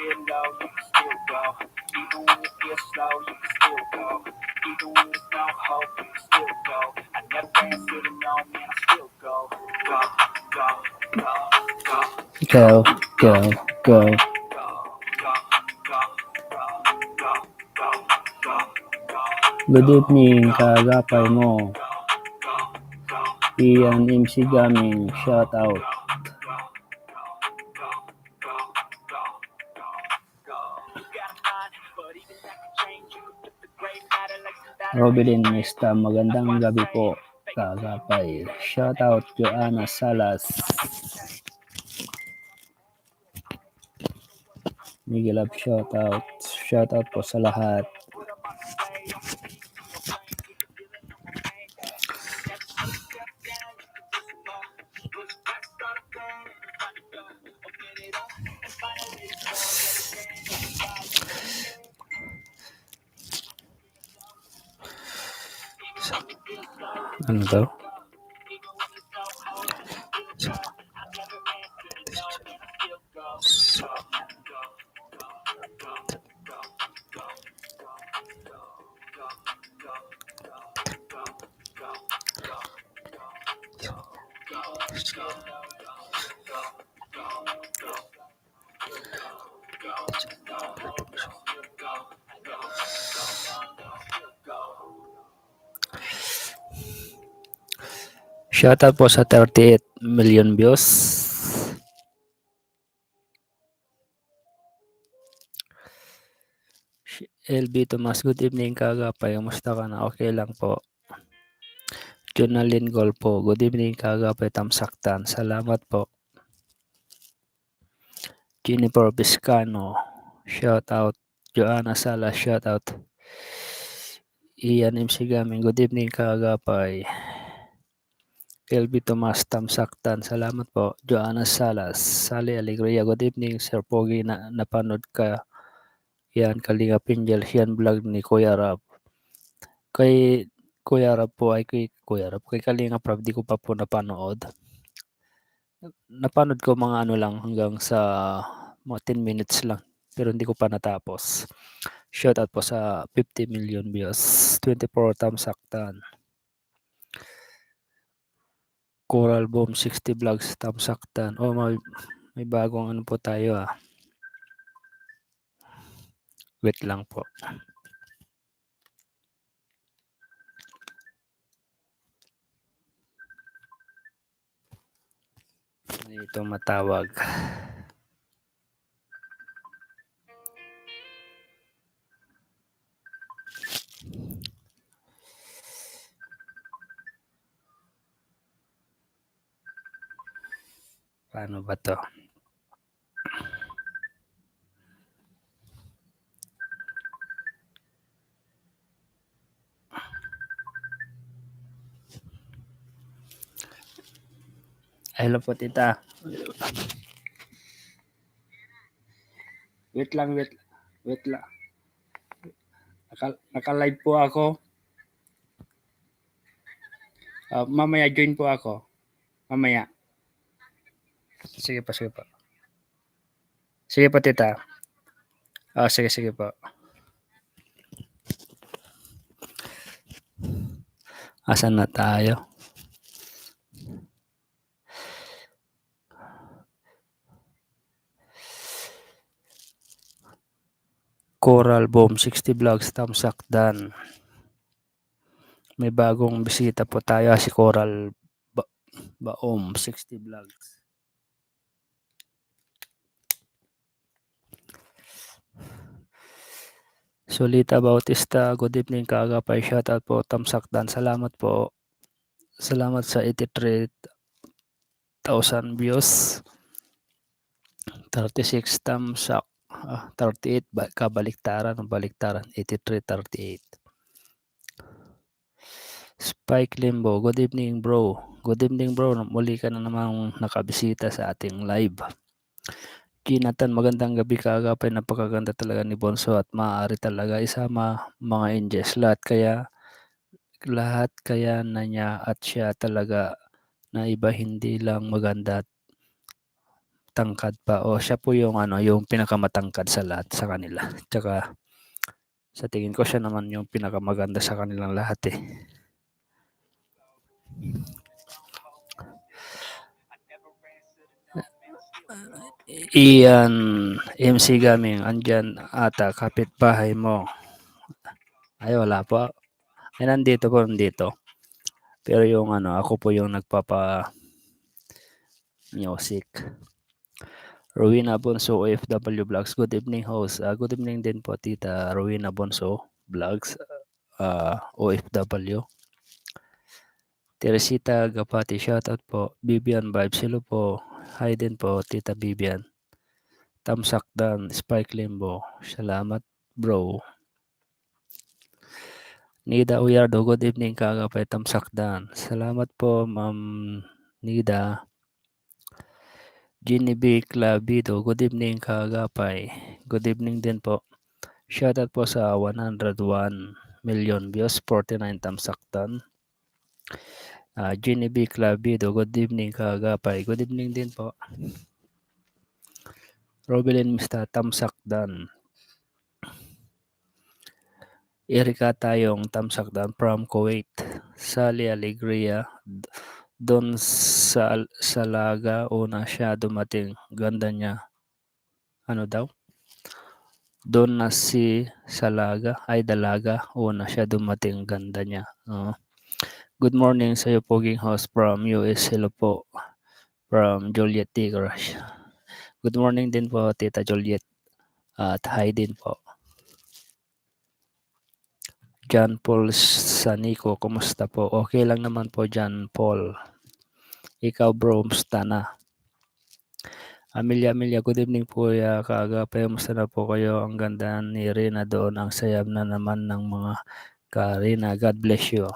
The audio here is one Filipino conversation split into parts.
get low, you can still go. Even when you feel slow, you can still go. Even when there's no hope, you can still go. I never answer to no, man, I still go. Go, go, go, go. Go, go, go. Good evening, kaagapay mo. Ian MC Gaming, shout out. Robin Mista, magandang gabi po, kaagapay. Shout out Joanna Salas. Miguel Up, shout out. Shout out po sa lahat. Ano to? Shoutout po sa 38 million views. LB Tomas, good evening kaagapay. Kumusta ka na? Okay lang po. Jonalyn Golpo, good evening kaagapay. Tamsaktan. Salamat po. Jennifer Biscano, shoutout. Joanna Sala, shoutout. Ian MC Gaming, good evening kaagapay. LB Tomas, Tamsaktan, salamat po. Joanna Salas, Sally Alegria, good evening Sir Pogi, napanood ka yan, Kalinga Pinjel, yan vlog ni Kuya Rab. Kay Kuya Rab po ay kay Kalinga Prab, di ko pa po napanood. Napanood ko mga ano lang hanggang sa mga 10 minutes lang, pero hindi ko pa natapos. Shoutout po sa 50 million views, 24 Tamsaktan. Coral Boom 60 vlogs, Tamsaktan. Oh, may bagong ano po tayo ah. Wait lang po. Ito matawag. Paano ba to? Hello po tita. Wait lang. Naka-live po ako. Mamaya join po ako. Mamaya. Sige po. Sige po tita. Sige po. Asan na tayo? Coral Boom 60 vlogs, Tamsaktan. May bagong bisita po tayo, si Coral Baom 60 vlogs. Solita Bautista, good evening kaagapay. Shoutout po Tamsaktan. Salamat po. Salamat sa 83,000 views. 36 Tamsak. 38 kabaliktaran, 83, 38. Spike Limbo, good evening bro. Good evening bro, muli ka na namang nakabisita sa ating live. Jonathan, magandang gabi kaagapay. Napakaganda talaga ni Bonso at maaari talaga isama mga angels lahat kaya na niya at siya talaga na iba hindi lang maganda tangkad pa o siya po yung yung pinakamatangkad sa lahat sa kanila. Tsaka sa tingin ko siya naman yung pinakamaganda sa kanilang lahat eh. Ian MC Gaming, andyan ata kapitbahay mo. Ay wala po. Ay nandito. Pero yung ako po yung nagpapa music. Rowena Bonso OFW Vlogs. Good evening host. Good evening din po Tita Rowena Bonso Vlogs. OFW. Teresita Gapati, shoutout po. Bibian Vibes, hello po. Hi din po, Tita Bibian. Tamsakdan, Spike Limbo, salamat bro. Nida Uyardo, good evening kagapay Tamsakdan. Salamat po Ma'am Nida. Ginny B. Clavido, good evening kagapay. Good evening din po. Shoutout po sa 101 million views, 49 Tamsakdan. Ginny B. Clavido, good evening kagapay. Good evening din po. Robelin Mr. Tamsakdan. Erika Tayong Tamsakdan from Kuwait. Sally Alegria. Doon sa Salaga, una siya dumating. Ganda niya. Ano daw? Doon na si Salaga, ay Dalaga. Una siya dumating. Ganda niya. Good morning sa iyo, poging host from US. Hello po. From Juliet Tigras. Good morning din po, Tita Juliet. At hi din po. John Paul Sanico, kumusta po? Okay lang naman po, John Paul. Ikaw bro, musta na? Amelia, good evening po ya kaagapay. Musta na po kayo? Ang ganda ni Rina doon. Ang sayab na naman ng mga Karina. God bless you.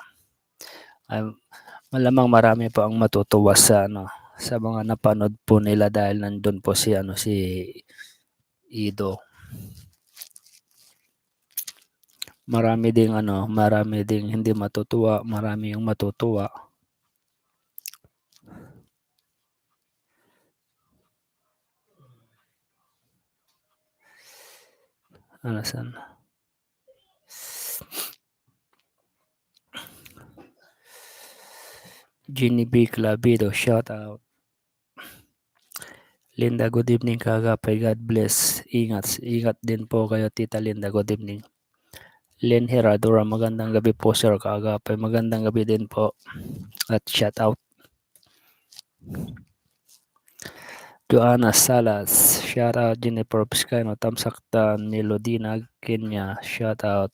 Malamang marami po ang matutuwa sa sa mga napanood po nila dahil nandun po si si Ido. Marami ding hindi matutuwa, marami yung matutuwa. Saan? Ginny B. Clavido, shout out. Linda, good evening kagapay. God bless. Ingat din po kayo, Tita Linda. Good evening. Len Heradora, magandang gabi po sir kagapay. Magandang gabi din po. At shout out. Joanna Salas, shout out. Jennifer Piscano, Tamsakdan, Melodina, Kenya, shout out.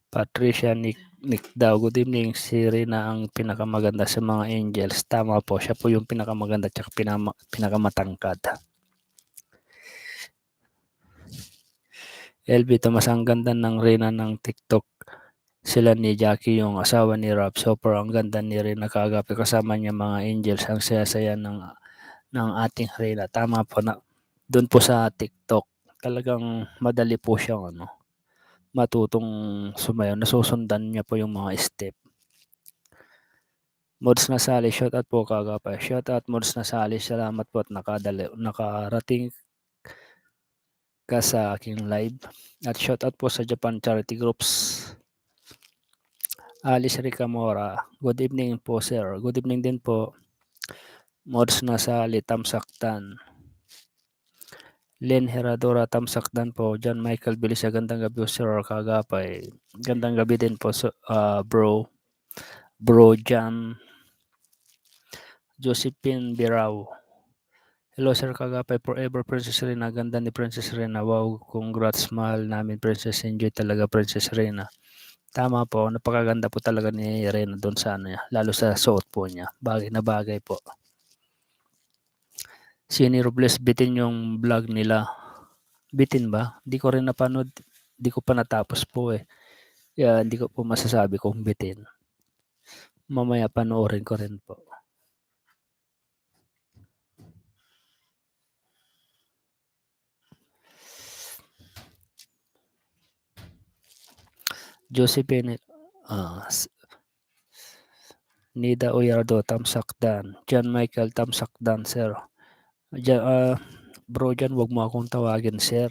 Patricia Nick daw, good evening. Si Rina ang pinakamaganda sa mga Angels. Tama po, siya po yung pinakamaganda at pinakamatangkad. LB Tomas, ang ganda ng Rina ng TikTok. Sila ni Jackie, yung asawa ni Rob Soper, ang ganda ni Rina kagabi. Kasama niya mga Angels. Ang saya-saya ng ating Rina. Tama po na doon po sa TikTok. Talagang madali po siyang matutong sumayaw. Nasusundan niya po yung mga step. Mods Nasali, shout out po kagapay. Shout out Mods Nasali, salamat po at nakarating ka sa aking live. At shout out po sa Japan Charity Groups. Alice Ricamora, good evening po sir. Good evening din po. Mods Nasali, Tamsakdan. Len Heradora, Tamsakdan po. John Michael Bilisa, gandang gabi po sir kagapay. Gandang gabi din po bro John. Josephine Birao. Hello sir kagapay, forever Princess Rina. Ganda ni Princess Rina. Wow, congrats, mahal namin Princess. Enjoy talaga Princess Rina. Tama po, napakaganda po talaga ni Rina doon sa niya, lalo sa suot po niya. Bagay na bagay po. Si Robles, bitin yung vlog nila. Bitin ba? Di ko rin napanood. Di ko pa natapos po eh. Kaya hindi ko po masasabi kung bitin. Mamaya panoorin ko rin po. Josephine, Nida Uyardo, tamsakdan. John Michael, tamsakdan, sir. Bro dyan, wag mo akong tawagin, sir.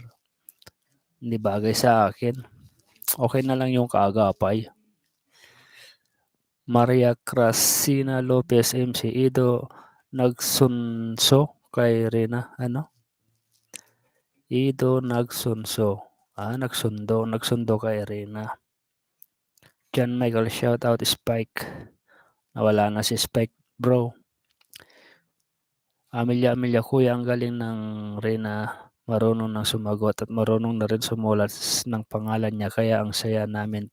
Hindi bagay sa akin. Okay na lang yung kaagapay. Maria Crasina Lopez, MC Ido, nagsunso kay Rina. Ano? Ido nagsunso. Nagsundo kay Rina. John Michael, shout out Spike. Nawala na si Spike, bro. Amelia, kuya, ang galing ng Rina. Marunong nang sumagot at marunong na rin sumulat ng pangalan niya. Kaya ang saya namin.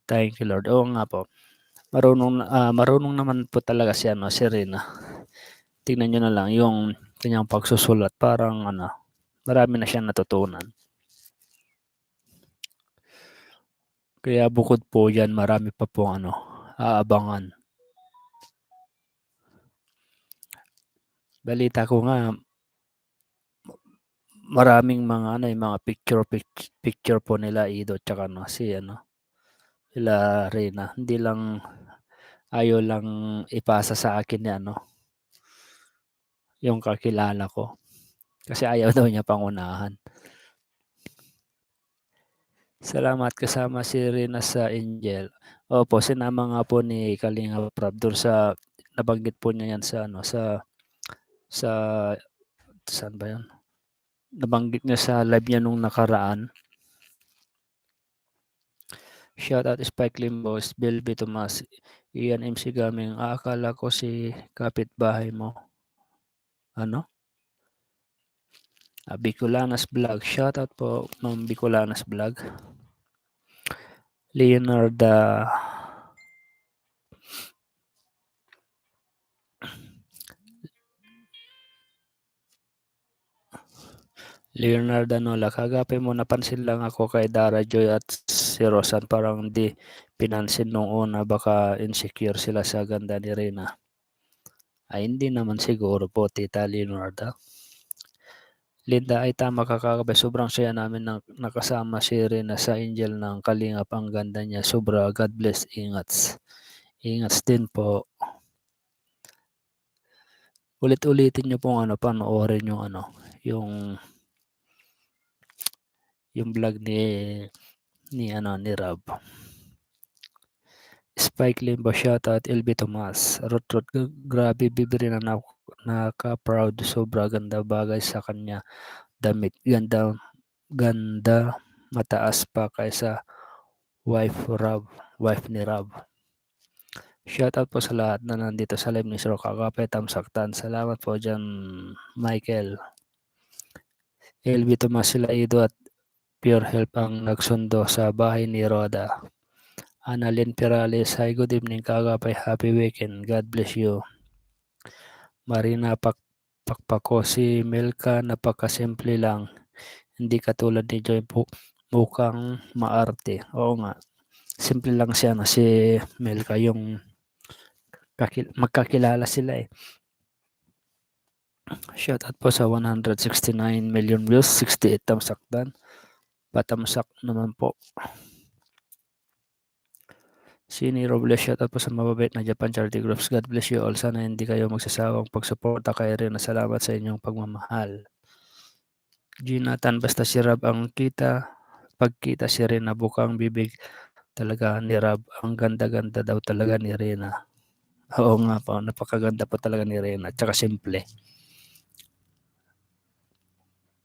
Thank you, Lord. Oo nga po. Marunong naman po talaga si Rina. Tingnan nyo na lang yung kanyang pagsusulat. Parang marami na siyang natutunan. Kaya bukod po yan, marami pa po aabangan. Balita ko nga, maraming mga mga picture po nila Ido tsaka sila Rina. Hindi lang ayaw lang ipasa sa akin yung kakilala ko. Kasi ayaw daw niya pangunahan. Salamat, kasama si Rina sa Angel. Opo, sinama nga po ni Kalinga Prab doon sa nabanggit po niya yan sa saan ba yan? Nabanggit niya sa live niya nung nakaraan. Shout out Spike Limbos, Bilby Tomas, Ian MC Gaming. Akala ko si kapitbahay mo. Bicolanas Vlog. Shout out po ng Bicolanas Vlog. Leonardo Nola, kagabi mo napansin lang ako kay Dara Joy at si Rosan, parang di pinansin nung una, baka insecure sila sa ganda ni Rina. Ay hindi naman siguro po, Tita Leonardo. Linda, ay tama ka kagabi, sobrang saya namin nakasama si Rina sa Angel ng Kalingap, ang ganda niya, sobra, God bless, ingats din po. Ulit-ulitin niyo pong panoorin yung vlog ni Rob. Spike Limbo, shoutout LB Tomas. Rot, grabe, bibiri na naka-proud. Sobra ganda bagay sa kanya. Damit, ganda, mataas pa kaysa wife ni Rob. Shoutout po sa lahat na nandito sa live ni Sir Kakapay, tamsaktan. Salamat po dyan, Michael. LB Tomas, sila Ido at Pure Help ang nagsundo sa bahay ni Roda. Annalyn Perales, hi, good evening, Kakapay, happy weekend, God bless you. Marina Pakpako, si Melka, napakasimple lang, hindi katulad ni Joy, mukhang maarte. Oo nga, simple lang siya si Melka, yung magkakilala sila . Shoutout po sa 169 million views, 68 tamsakdan. Patamsak naman po. Sini Robles, shoutout po sa mababait na Japan Charity Groups. God bless you all. Sana hindi kayo magsasawang pagsuporta kay Rina. Salamat sa inyong pagmamahal. Jonathan, basta si Rob ang pagkita si Rina, bukang bibig talaga ni Rob. Ang ganda-ganda daw talaga ni Rina. Oo nga po, napakaganda po talaga ni Rina. Tsaka simple.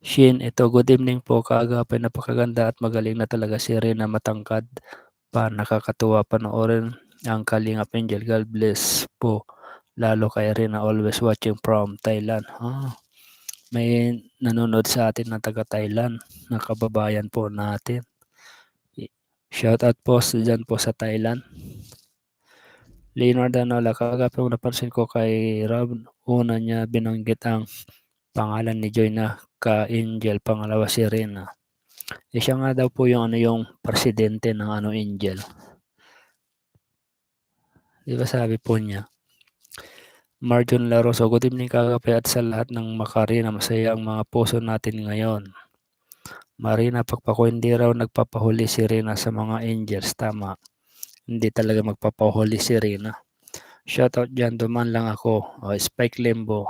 Shin, ito, good evening po, kaagapay, napakaganda at magaling na talaga si Rina, matangkad pa, nakakatuwa panoorin ang Kalingap Angel. God bless po, lalo kay Rina, always watching from Thailand. May nanonood sa atin na taga Thailand, na kababayan po natin. Shout out po dyan po sa Thailand. Leonardo Nola, kaagapay, napansin ko kay Rob, una niya binanggit ang pangalan ni Joy na ka-Angel, pangalawa si Rina. Siya nga daw po yung presidente ng Angel. Di ba sabi po niya? Marjon Laroso, good evening, Kakapay, at sa lahat ng Makarina, masaya ang mga puso natin ngayon. Marina Pakpako, hindi raw nagpapahuli si Rina sa mga Angels. Tama, hindi talaga magpapahuli si Rina. Shoutout diyan, dumaan lang ako. Spike Lembo.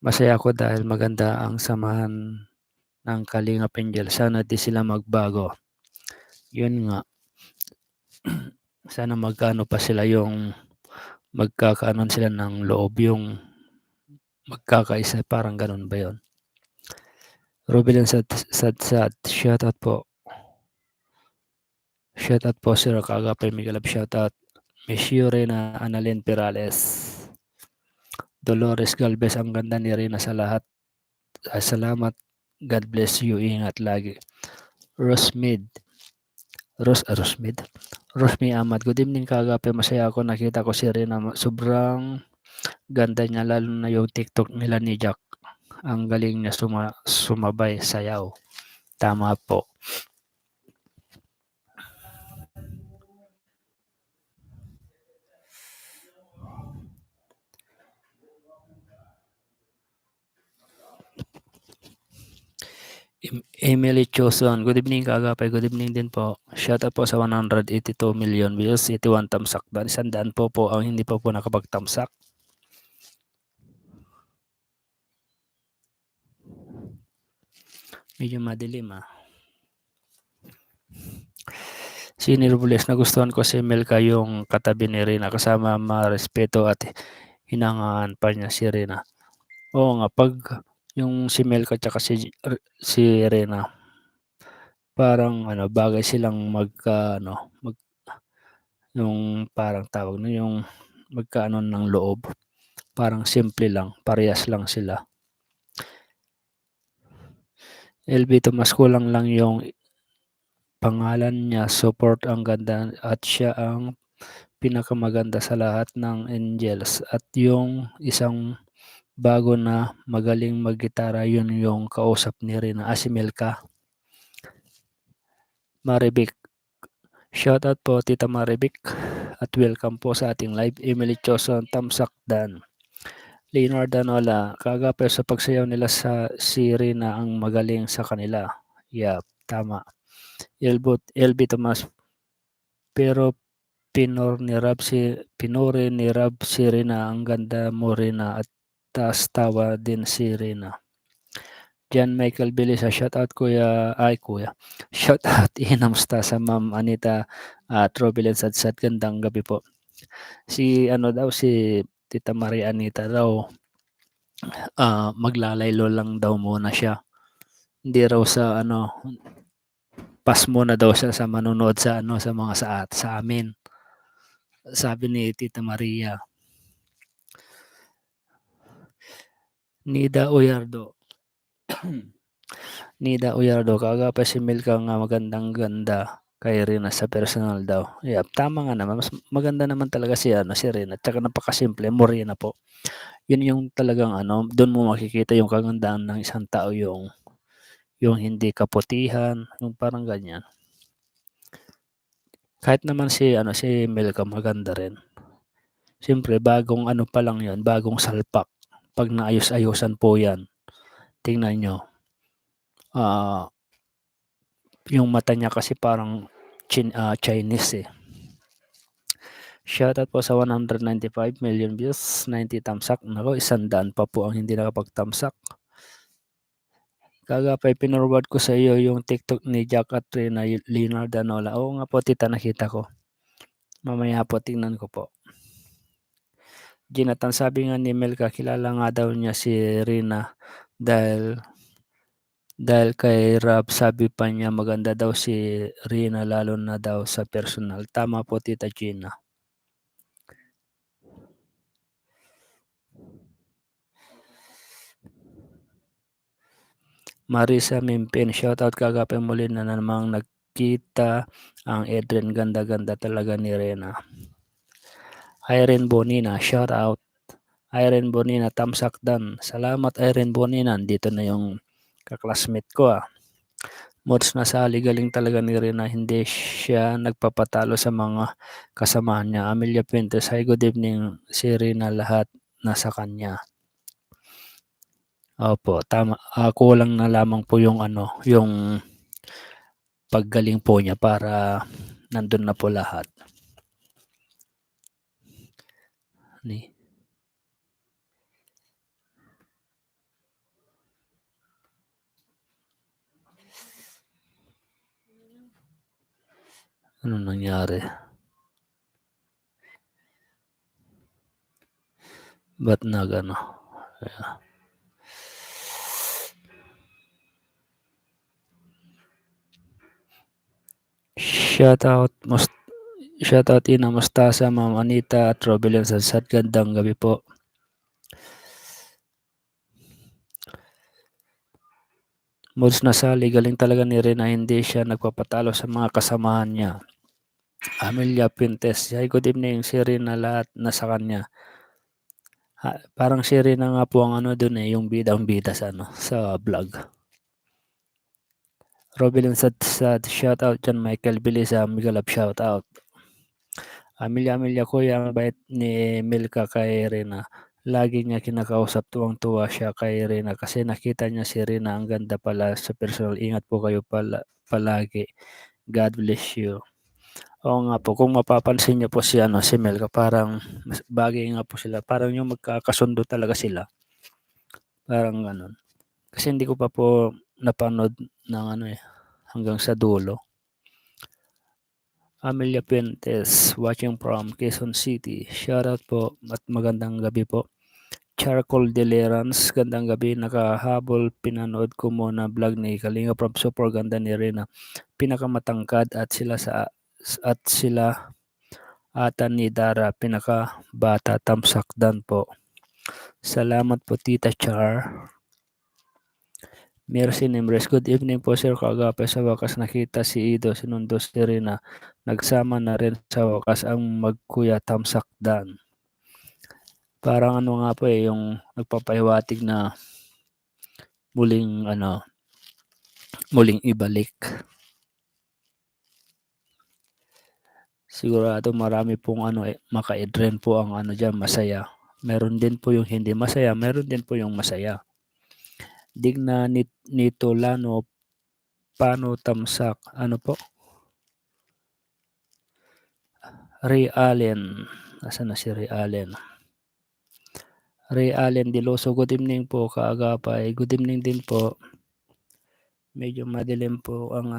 Masaya ako dahil maganda ang samahan ng Kalingap Angel. Sana di sila magbago. Yun nga. Sana magkaano pa sila yung magkakaanon sila ng loob yung magkakaisa. Parang ganun ba yun? Ruben Sadsad. Shoutout po. Shoutout po Sir Kagapay Migalab. Shoutout. Miss Yurena Annalyn Perales. Dolores Galvez, ang ganda ni Rina sa lahat. Salamat. God bless you. Ingat lagi. Rosmid. Rosmi Ahmad. Good evening Kagapay. Masaya ako. Nakita ko si Rina. Sobrang ganda niya, lalo na yung TikTok nila ni Jack. Ang galing niya sumabay, sayaw. Tama po. Emily Choson. Good evening Kagapay. Good evening din po. Shout out po sa 182 million views, 81 tamsak. 100 po ang hindi po nakapagtamsak. Medyo madilim Si Nirbules, nagustuhan ko si Melka yung katabi ni Rina, kasama marespeto at hinangaan pa niya si Rina. Oo nga, pag yung si Melka tsaka si Rina, parang bagay silang yung parang tawag na yung magkaano ng loob. Parang simple lang, parehas lang sila. LB Tomas, kulang lang yung pangalan niya, support ang ganda at siya ang pinakamaganda sa lahat ng Angels. At yung isang bago na magaling maggitara, yun yung kausap ni Rina, si Melka. Maribik. Shoutout po Tita Maribik at welcome po sa ating live. Emily Choson, Tamsak Dan. Leonardo Danola, kagapay sa pagsayaw nila sa si Rina ang magaling sa kanila. Yep, tama. LB Tomas, pero pinuri ni Rab si Rina, ang ganda mo Rina at taas tawa din si Rina. John Michael Belisa, shoutout kuya. Shoutout inamusta sa Ma'am Anita at Robelen Sadsad, gandang gabi po. Si Tita Maria Anita daw, maglalaylo lang daw muna siya. Hindi raw sa pas muna daw siya sa manonood sa mga sa amin. Sabi ni Tita Maria. Nida Uyardo. Kagapay si Milka nga magandang ganda kay Rina sa personal daw. Yeah, tama nga naman. Mas maganda naman talaga si Rina. Tsaka napakasimple, morena po. Yun yung talagang doon mo makikita yung kagandaan ng isang tao, yung hindi kaputihan, yung parang ganyan. Kahit naman si Milka maganda rin. Siyempre, bagong pa lang yan, bagong salpak. Pag naayos-ayosan po yan, tingnan nyo. Yung mata niya kasi parang Chinese Shoutout po sa 195 million views, 90 tamsak. Nako, 100 pa po ang hindi nakapagtamsak. Kagapay, pinorward ko sa iyo yung TikTok ni Jack at Rina Leonardo Danola. Oo nga po tita, nakita ko. Mamaya po tingnan ko po. Jonathan, sabi nga ni Melka, kilala nga daw niya si Rina dahil kay Rob, sabi pa niya maganda daw si Rina, lalo na daw sa personal. Tama po tita Gina. Marisa Mimpin, shoutout kagapay muli na namang nagkita ang Edren, ganda-ganda talaga ni Rena. Irene Bonina, shoutout. Irene Bonina, tamsak dan. Salamat Irene Bonina, dito na yung kaklasmate ko Mods na sali, galing talaga ni Rena, hindi siya nagpapatalo sa mga kasamahan niya. Amelia Pintes, hi, good evening. Si Rena, lahat nasa kanya. Opo, tama. Kulang na lamang po yung yung paggaling po niya para nandun na po lahat. Ni. Ano nangyari? Ba't nag-ano? Shoutout Ina Mustasa, Ma'am Anita at Robelyn Sansat. Gandang gabi po. Mods Nasali, galing talaga ni Rina, hindi siya nagpapatalo sa mga kasamahan niya. Amelia Pintes, hi, good evening. Si Rina, lahat nasa kanya. Parang si Rina nga po ang ano dun yung bidang-bida sa vlog. Robelyn Sansat, shoutout dyan. Michael Bilisa, Migalab, shoutout. Amelia Kuya, ang bait ni Milka kay Rina. Lagi niya kinakausap, tuwang-tuwa siya kay Rina kasi nakita niya si Rina, ang ganda pala sa personal. Ingat po kayo palagi. God bless you. Oo nga po, kung mapapansin niyo po si Melka, parang bagay nga po sila. Parang yung magkakasundo talaga sila. Parang ganun. Kasi hindi ko pa po napanood ng hanggang sa dulo. Amelia Pintes, watching from Quezon City. Shoutout po at magandang gabi po. Charcoal Delerans, gandang gabi. Nakahabol, pinanood ko muna vlog ni Kalinga from super ganda ni Rina. Pinakamatangkad at sila ata ni Dara, pinakabata, tamsakdan po. Salamat po Tita Char. Mercy Nimres, good evening po Sir Kagape. Sa wakas nakita si Ido, sinundo si Rina. Nagsama na rin sa wakas ang magkuya tamsakdan. Parang nga po yung nagpapahiwatig na muling ibalik. Sigurado marami pong maka-edren po ang diyan, masaya. Meron din po yung hindi masaya, meron din po yung masaya. Digna nito Lano, paano tamsak? Ano po? Ray Allen. Nasaan na si Ray Allen? Ray Allen Diloso, good evening po kaagapay. Good evening din po. Medyo madilim po ang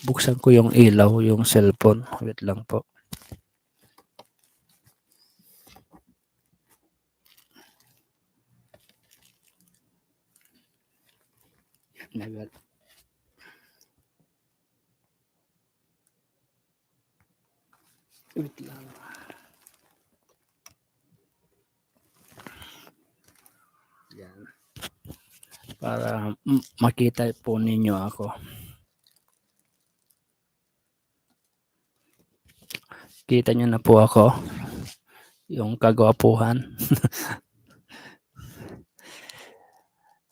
buksan ko yung ilaw, yung cellphone. Wait lang po. Nagal. Wait lang. Yan. Para makita po ninyo ako. Kita nyo na po ako. Yung kagwapuhan.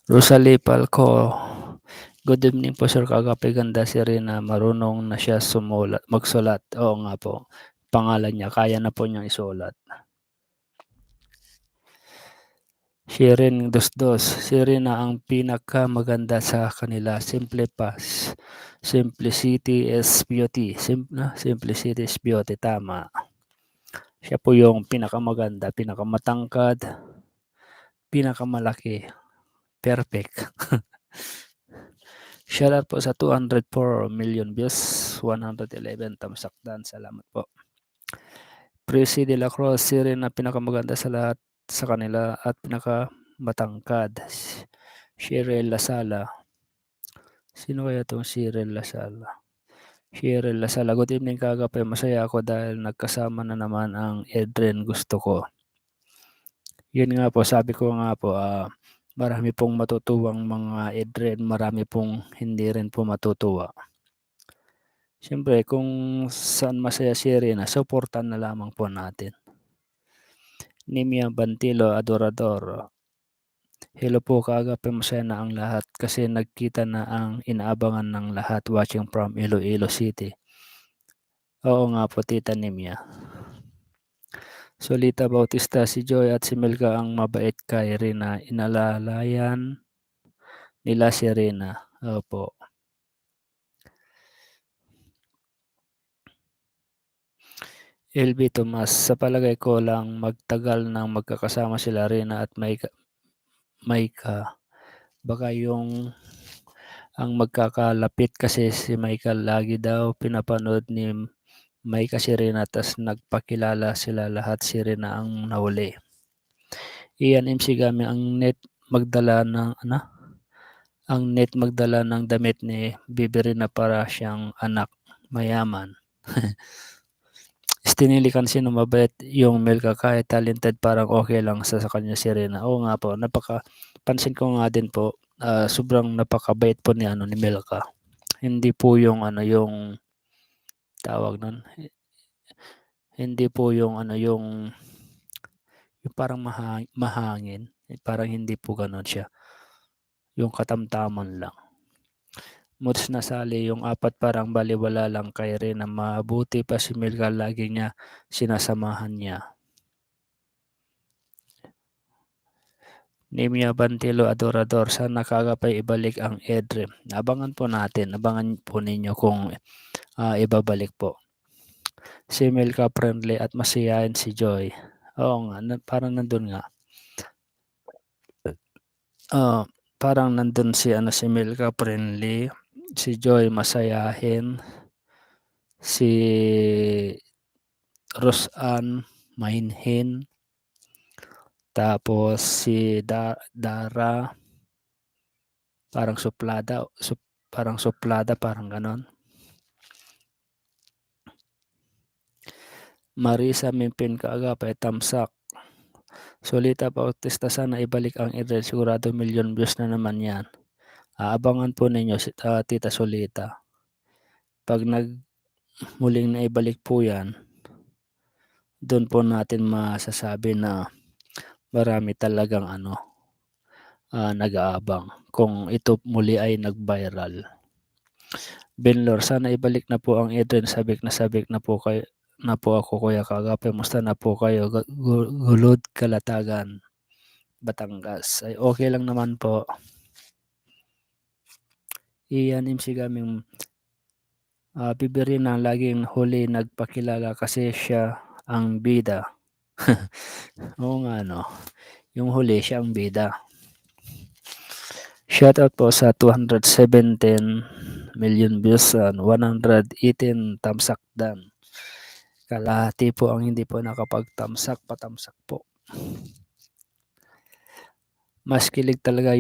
Rosalie Palco. Good evening po Sir Kagape, ganda si Rina, marunong na siya magsulat. Oo nga po. Pangalan niya, kaya na po niyang isulat. Shirin Dosdos, si Rina ang pinakamaganda sa kanila. Simple pa. Simplicity is beauty. Simplicity is beauty, tama. Siya po yung pinakamaganda, pinakamatangkad, pinakamalaki. Perfect. Shout out po sa 204 million views, 111 tamsakdan. Salamat po. Prissy de la Cruz, si Rina pinakamaganda sa lahat sa kanila at pinakamatangkad. Cheryl Lasala. Sino kaya itong Cheryl Lasala? Cheryl Lasala, good evening kagape. Masaya ako dahil nagkasama na naman ang Edren gusto ko. Yun nga po, sabi ko nga po, marami pong matutuwang mga Edren, marami pong hindi rin po matutuwa. Siyempre, kung saan masaya si Rina, supportan na lamang po natin. Nimia Bantilo, Adorador. Hello po, kaagape, masaya na ang lahat kasi nagkita na ang inaabangan ng lahat watching from Iloilo City. Oo nga po, Tita Nimia. Solita Bautista, si Joy at si Milka ang mabait kay Rina. Inalalayan nila si Rina. Opo. LB Tomas, sa palagay ko lang magtagal nang magkakasama sila Rina at Maika. Baka yung ang magkakalapit kasi si Michael lagi daw pinapanood ni Maika si Rina tas nagpakilala sila lahat si Rina ang nahuli. Ian MC Gami ang net magdala ng damit ni Bibi Rina para siyang anak mayaman. Tinili sino mabait yung Melka kahit talented parang okay lang sa kanya si Rina. Oo nga po, pansin ko nga din po, sobrang napakabait po ni Melka. Hindi po yung yung tawag nun, hindi po yung yung parang mahangin, parang hindi po gano'n siya. Yung katamtaman lang. Moods na sali yung apat parang baliwala lang kay Rina. Mabuti pa si Melka lagi niya sinasamahan niya. Nemia Bantilo Adorador, sana kagapay ibalik ang Edrem. Abangan po natin, abangan po ninyo kung ibabalik po. Si Melka friendly at masiyahin si Joy. Oo nga, parang nandun nga. Parang nandun si Melka friendly, si Joy masayahin, si Roseanne mainhin, tapos si Dara parang suplada, parang ganon. Marisa Mimpin kaagapay tamsak. Solita Bautista, sana ibalik ang Edrel, sigurado million views na naman yan. Abangan po ninyo si Tita Solita. Pag muling naibalik po yan, doon po natin masasabi na marami talagang nag-aabang kung ito muli ay nag-viral. Benlor, sana ibalik na po ang Edrel, sabik na po kayo na po ako Kuya Kagapay, musta na po kayo? Gulod Kalatagan, Batangas. Ay okay lang naman po. Iyan MC Gaming, Bibi Rina laging huli nagpakilala kasi siya ang bida. Oo nga no, yung huli siya ang bida. Shoutout po sa 217 million views and 118 tamsak dan. Kalahati po ang hindi po nakapagtamsak, patamsak po. Mas kilig talaga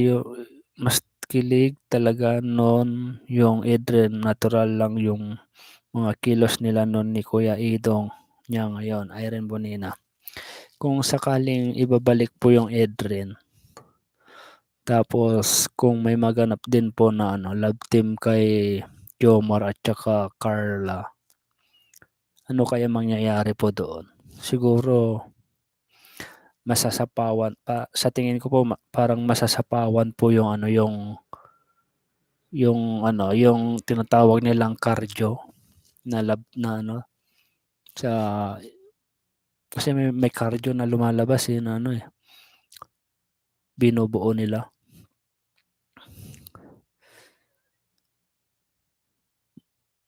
noon yung Edren, natural lang yung mga kilos nila noon ni Kuya Idong niya ngayon, Irene Bonina. Kung sakaling ibabalik po yung Edren, tapos kung may maganap din po na love team kay Jomar at saka Carla, ano kaya mangyayari po doon? Siguro masasapawan pa sa tingin ko po, parang masasapawan po yung yung tinatawag nilang cardio na sa kasi may cardio na lumalabas na binubuo nila.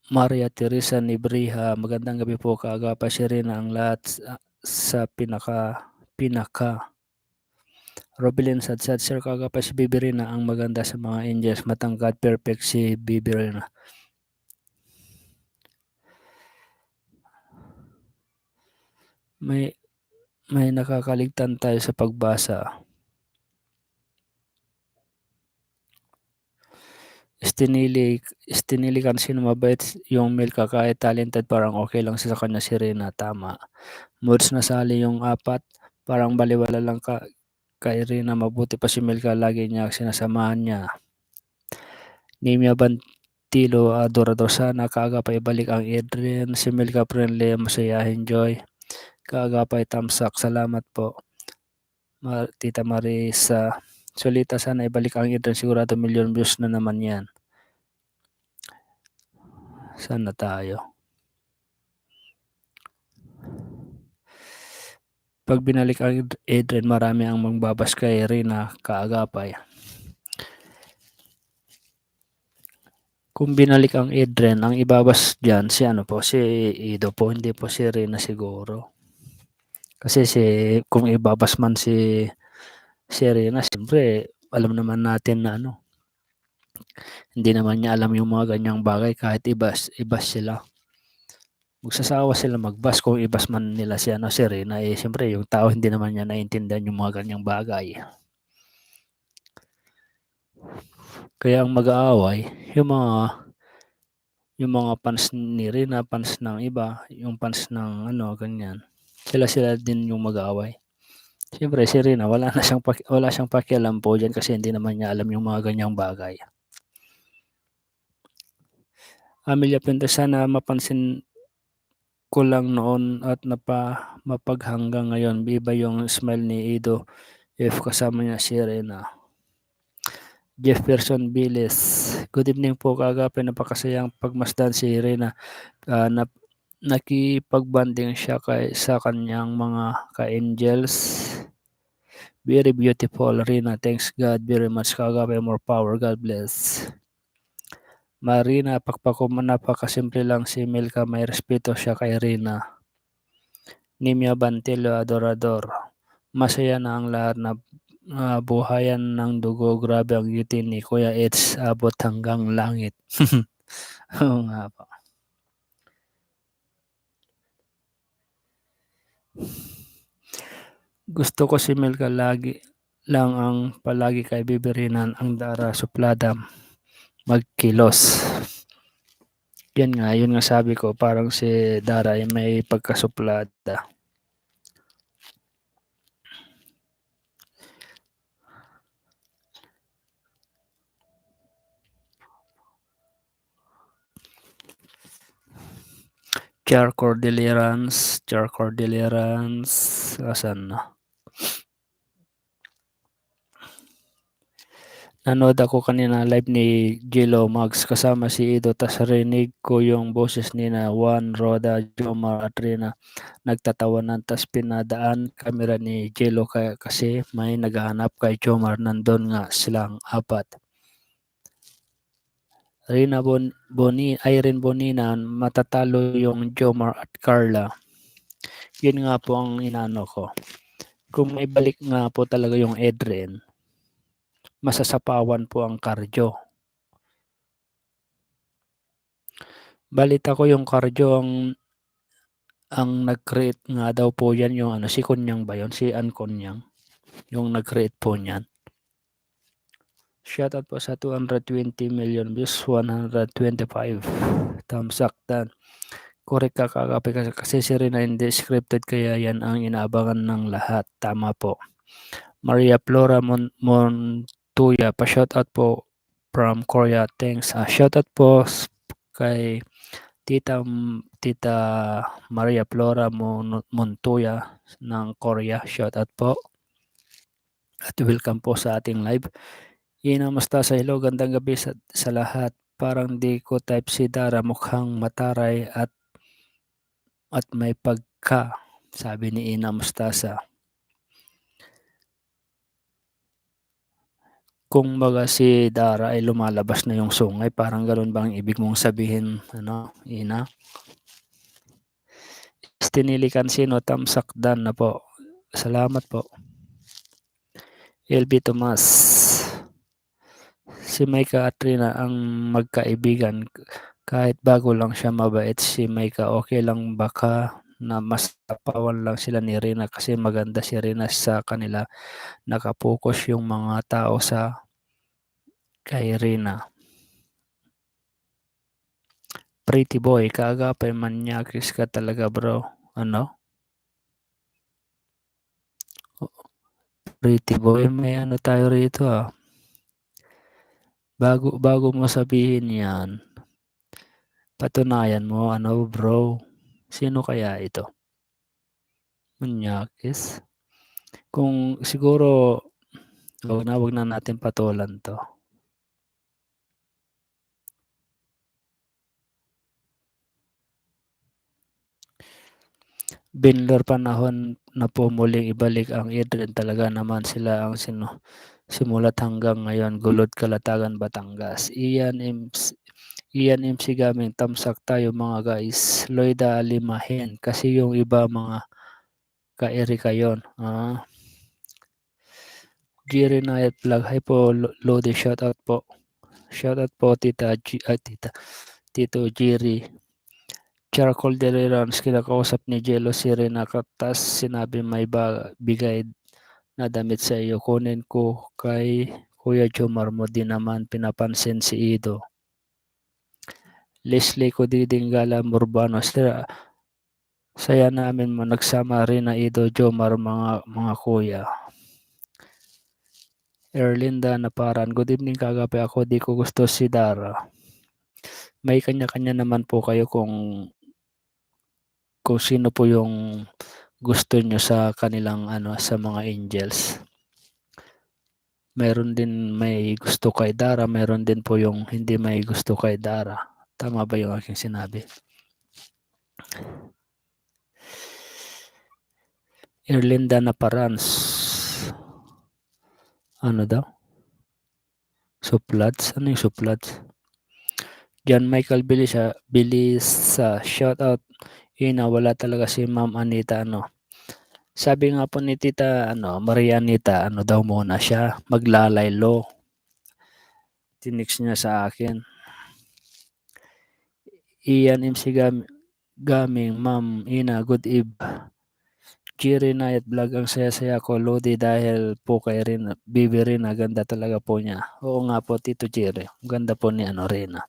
Maria Teresa Nibriha, magandang gabi po kaagapay si Rina ang lahat sa pinaka Robilin Sadsad, sir kaagapay si Bibi Rina ang maganda sa mga angels, matangkad, perfect si Bibi Rina. May nakakaligtan tayo sa pagbasa. Istinili sino mabait yung Milka kahit talented parang okay lang sa kanya si Rina, tama. Moods na sali yung apat, parang baliwala lang kay Rina, mabuti pa si Milka lagi niya sinasamahan niya. Nemia Bantilo Adorador, sana kaagapay ibalik ang Adrian, si Milka friendly, masayahin Joy. Kaagapay tamsak, salamat po. Tita Marisa Solita, sana ibalik ang Adrian, sigurado million views na naman yan. Sana tayo. Pag binalik ang Adrian, marami ang magbabas kay Rina kaagapay. Kung binalik ang Adrian, ang ibabas diyan si ano po, si Ido po, hindi po si Reyna siguro. Kasi kung ibabas man si Reyna, siyempre alam naman natin na ano, hindi naman niya alam yung mga ganyang bagay kahit ibas sila. Magsasawa sila magbas kung ibas man nila si ano, si Reyna, siyempre yung tao hindi naman niya naiintindihan yung mga ganyang bagay. Kaya ang mag-aaway, yung mga fans ni Reyna, fans ng iba, yung fans ng ano, ganyan. Sila din yung mag-aaway. Siyempre si Reyna wala siyang pakialam po diyan kasi hindi naman niya alam yung mga ganyang bagay. Amelia Pinto, sana mapansin ko lang noon at mapaghanggang ngayon. Iba yung smile ni Ido if kasama niya si Reyna. Jefferson Biles, good evening po kagabi, napakasayang pagmasdan si Reyna. Nakipag-bonding siya sa kanyang mga ka-angels. Very beautiful, Reyna. Thanks God very much kagabi. More power. God bless. Marina, napakasimple lang si Milka. May respeto siya kay Reyna. Nimia Bantilo, adorador. Masaya na ang lahat na buhayan ng dugo. Grabe ang ngiti ni Kuya Eds, abot hanggang langit. Oo nga po. Gusto ko si Milka lagi lang ang palagi kay bibirinan ang Dara suplada magkilos. Yun nga sabi ko, parang si Dara ay may pagkasuplada. Char Cordillerans, asan na? Nanood ako kanina live ni Jello Mags kasama si Ido, tas rinig ko yung boses ni na Juan, Roda, Jomar at Reyna nagtatawanan, tas pinadaan camera ni Jello kasi may naghahanap kay Jomar, nandun nga silang apat. Irene Bonina, matatalo yung Jomar at Carla. Yun nga po ang inano ko. Kung may balik nga po talaga yung Adrian, masasapawan po ang Cardio. Balita ko yung Cardio ang nag-create nga daw po yan yung ano, si Kunyang ba yun? Si Ann Kunyang, yung nag-create po niyan. Shoutout po sa 220 million views, 125 thumbs up dan. Correct ka kagabi kasi si Reyna hindi scripted kaya yan ang inaabangan ng lahat. Tama po. Maria Flora Montuya, pa-shoutout po from Korea. Thanks. Shoutout po kay Tita Maria Flora Montuya ng Korea. Shoutout po. At welcome po sa ating live. Inamusta sa hello, gandang gabi sa lahat. Parang di ko type si Dara, mukhang mataray at may pagka, sabi ni Ina Mustasa. Kung baga si Dara ay lumalabas na yung sungay, parang ganoon bang ibig mong sabihin, ano, Ina? Stinili Cansino, tamsakdan na po. Salamat po. LB Tomas. Si Maika at Rina ang magkaibigan. Kahit bago lang siya mabait si Maika, okay lang baka na mas tapawan lang sila ni Rina kasi maganda si Rina sa kanila. Nakapokus yung mga tao sa kay Rina. Pretty boy, kaagapay manyakis ka talaga bro. Ano? Pretty boy, may ano tayo rito Bago mo sabihin yan, patunayan mo, ano bro? Sino kaya ito? Manyakis? Kung siguro, wag na natin patulan to. Binlor panahon na po muling ibalik ang Adrian, talaga naman sila ang simulat hanggang ngayon. Gulod Kalatagan, Batangas. Ian MC Gaming, tamsak tayo mga guys. Loida Alimahen, kasi yung iba mga ka-Erika yun. Jerry Night Vlog, hi po Lodi, shoutout po. Shoutout po Tito Jerry. Charcoal Delirans, kinakausap ni Jello si Rena tas sinabi may bigay na damit sa iyo. Kunin ko kay Kuya Jomar mo, di naman pinapansin si Ido. Leslie Codiding Gala Murbano, saya namin mo nagsama rin na Ido Jomar mga kuya. Erlinda Naparan, good evening kagabi, ako di ko gusto si Dara. May kanya-kanya naman po kayo kung sino po yung gusto nyo sa kanilang sa mga angels. Meron din may gusto kay Dara, meron din po yung hindi may gusto kay Dara. Tama ba yung aking sinabi? Erlinda Naparans. Ano daw? Suplads? Ano yung suplads? John Michael Bilisa, shout out. Ina, wala talaga si Ma'am Anita, Sabi nga po ni Tita, Maria Anita, daw muna siya, maglalaylo. Tinix niya sa akin. Ian MC Gaming, Ma'am Ina, good eve. Jerry Night Vlog, ang saya-saya ko, Lodi, dahil po kay Rina, Bibi Rina, ganda talaga po niya. Oo nga po, Tito Jerry, ganda po ni Rina.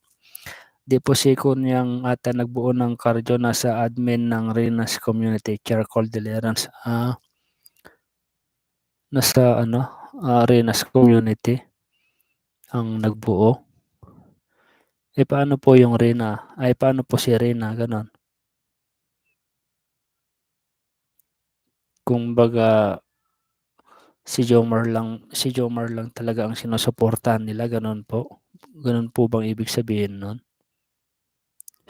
Di po siko niyang ata nagbuo ng cardio na sa admin ng Rena's Community, Charcoal Delerance. Nasa Rena's Community ang nagbuo. Paano po yung Rena? Paano po si Rena? Ganon. Kung baga, si Jomar lang talaga ang sinusuportahan nila, ganon po. Ganon po bang ibig sabihin nun?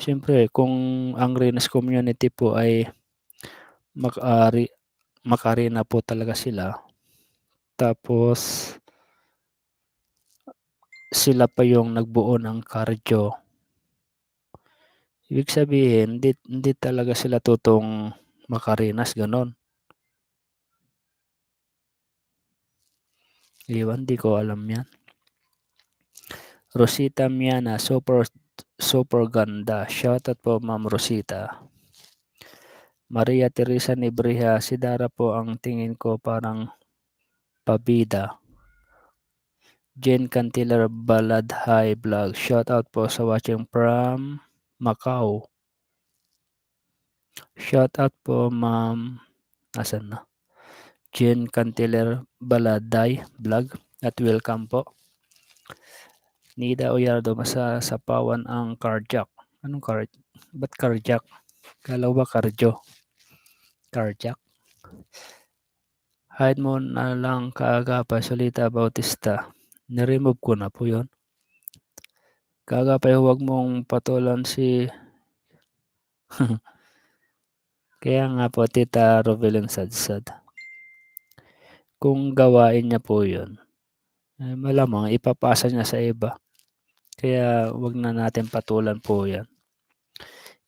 Siyempre, kung ang Rena's Community po ay makarena po talaga sila, tapos sila pa yung nagbuo ng cardio, ibig sabihin hindi talaga sila tutong makarenas, ganon. Iwan, di ko alam yan. Rosita Miana, super ganda. Shoutout po Ma'am Rosita. Maria Teresa Nebrija, si Dara po ang tingin ko parang pabida. Jane Cantilar Balad High Vlog, shoutout po sa watching from Macau. Shoutout po Ma'am, asan na? Jane Cantilar Baladay Vlog at welcome po. Nida Oyardo, masasapawan ang cardiac. Anong cardiac? Ba't cardiac? Kala ba cardio? Cardiac. Hide mo na lang kaagapay, Solita Bautista. Niremove ko na po yun. Kaagapay, huwag mong patulan si kaya nga po, Tita Rovelyn Sadsad. Kung gawain niya po yun, malamang ipapasa niya sa iba. Kaya wag na natin patulan po yan.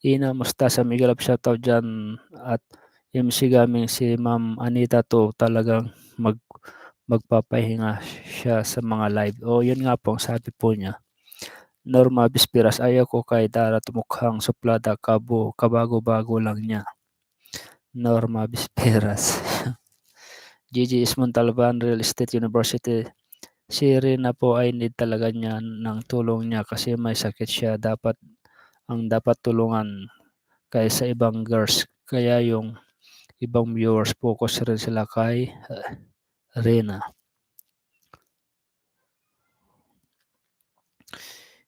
Ina Mustasa, Miguel of shoutout dyan at MC Gaming, si Ma'am Anita to talagang magpapahinga siya sa mga live. Yun nga po, sabi po niya. Norma Bispiras, ayaw ko kay Dara tumukhang suplada, kabago-bago lang niya. Norma Bispiras. Gigi Montalban, Real Estate University. Si Rina po ay need talaga niya ng tulong niya kasi may sakit siya. Ang dapat tulungan kaysa ibang girls. Kaya yung ibang viewers focus rin sila kay Rina.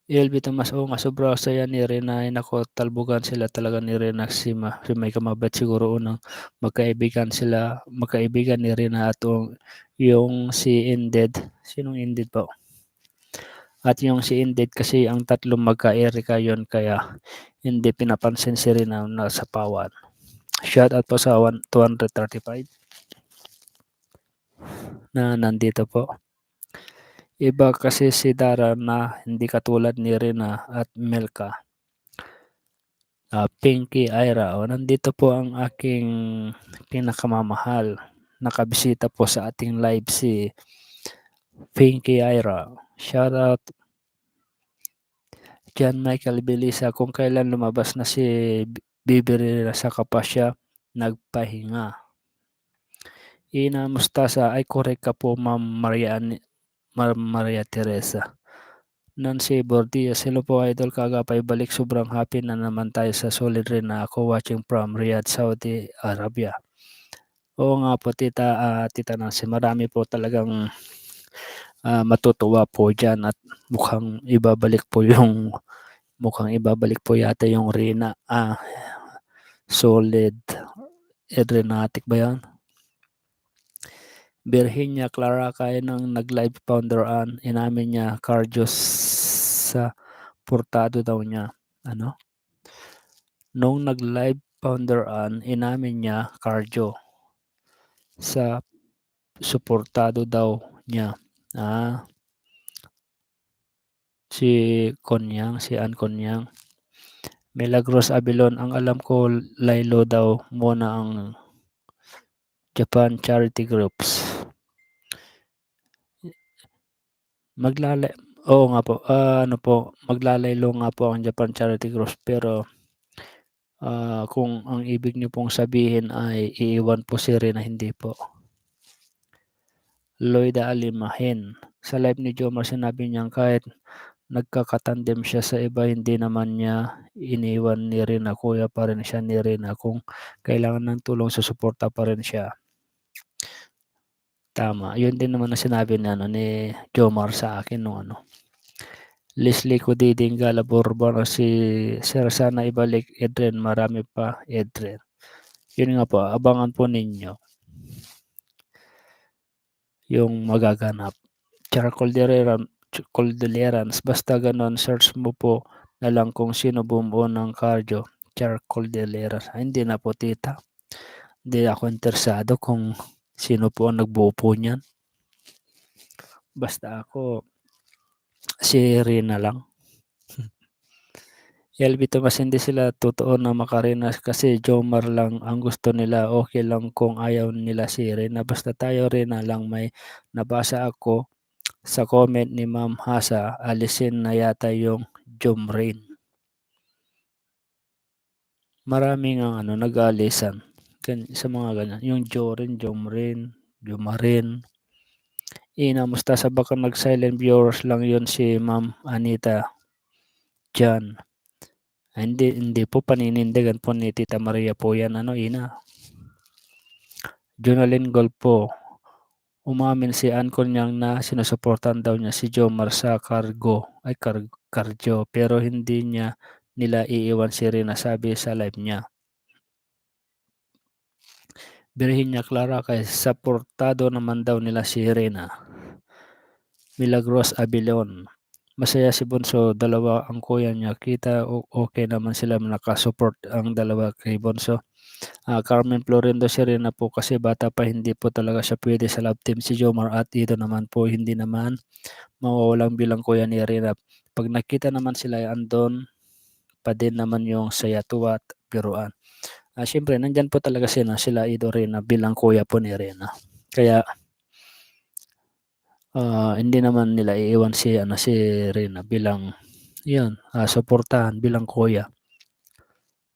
LB Tomas, nga sobra saya ni Rina, nako talbugan sila talaga ni Rina, si may kamabait siguro unang magkaibigan ni Rina at yung si Inded. Sinong Inded po? At yung si Inded kasi ang tatlong magka-Erika yon, kaya hindi pinapansin si Rina na sa pawan. Shout out po sa 235 na nandito po. Iba kasi si Dara na hindi katulad ni Rina at Melka. Pinky, Ira, nandito po ang aking pinakamamahal. Nakabisita po sa ating live si Pinky, Ira. Shoutout John Michael Belisa kung kailan lumabas na si Bibi sa pa siya nagpahinga. Ina Mustasa, ay correct ka po Ma'am Maria Teresa. Nancy Bordias, hello po idol, kagapay balik, sobrang happy na naman tayo sa solid rin na ako watching from Riyadh, Saudi Arabia. Oo nga po Tita Nancy, marami po talagang matutuwa po dyan at mukhang ibabalik po yata yung Rina, solid Adrenatic ba yan? Virginia Clara kaya nang nag-live founderan, inamin niya cardio sa portado daw niya. Ano? Nung nag-live founderan, inamin niya cardio sa suportado daw niya. Si Ann Konyang. Milagros Abilon, ang alam ko Laylo daw muna ang Japan Charity Groups. Oo nga po, maglalaylo nga po ang Japan Charity Groups pero kung ang ibig niyo pong sabihin ay iiwan po si Rina, hindi po. Loida Alimahin, sa live ni Jomar sinabi niyang kahit nagkakatandem siya sa iba, hindi naman niya iniwan ni Rina, kuya pa rin siya ni Rina, kung kailangan ng tulong susuporta pa rin siya. Tama, yun din naman ang sinabi ni Jomar sa akin nung Leslie Cudiding Galaborbano, si Sir sana ibalik Edren, marami pa Edren. Yun nga po, abangan po ninyo yung magaganap. Charcoal Delerans, basta ganon, search mo po na lang kung sino bumuo ng cardio. Charcoal Delerans, hindi na po tita. Hindi ako interesado kung sino po ang nagbuo po niyan. Basta ako, si Rina lang. LB Tomas, hindi sila totoo na makarinas kasi Jomar lang ang gusto nila. Okay lang kung ayaw nila si Rina. Basta tayo Rina lang. May nabasa ako sa comment ni Ma'am Hasa, alisin na yata yung Jomrin. Maraming ang nag-aalisan sa mga ganyan. Yung Jomrin, Jomarin. Ina Mustasa, baka nag-silent viewers lang yun si Ma'am Anita Jan. Hindi po, paninindigan po ni Tita Maria po yan, Ina. Jonalyn Gold po, umamin si Ann Konyang na sinusuportan daw niya si Jomar sa cardio, pero hindi niya nila iiwan si Rina, sabi sa live niya. Virginia Clara, kay suportado naman daw nila si Rina. Milagros Abilon, masaya si Bonso, dalawa ang kuya niya, kita okay naman sila, nakasupport ang dalawa kay Bonso. Carmen Florendo, si Rina po kasi bata pa, hindi po talaga siya pwede sa love team. Si Jomar at ito naman po, hindi naman mawawalang bilang kuya ni Rina. Pag nakita naman sila, andon pa din naman yung saya, tuwa at biruan. Siyempre, nandyan po talaga sila Ido Rina bilang kuya po ni Rina. Kaya hindi naman nila iiwan si Rina bilang suportahan bilang kuya.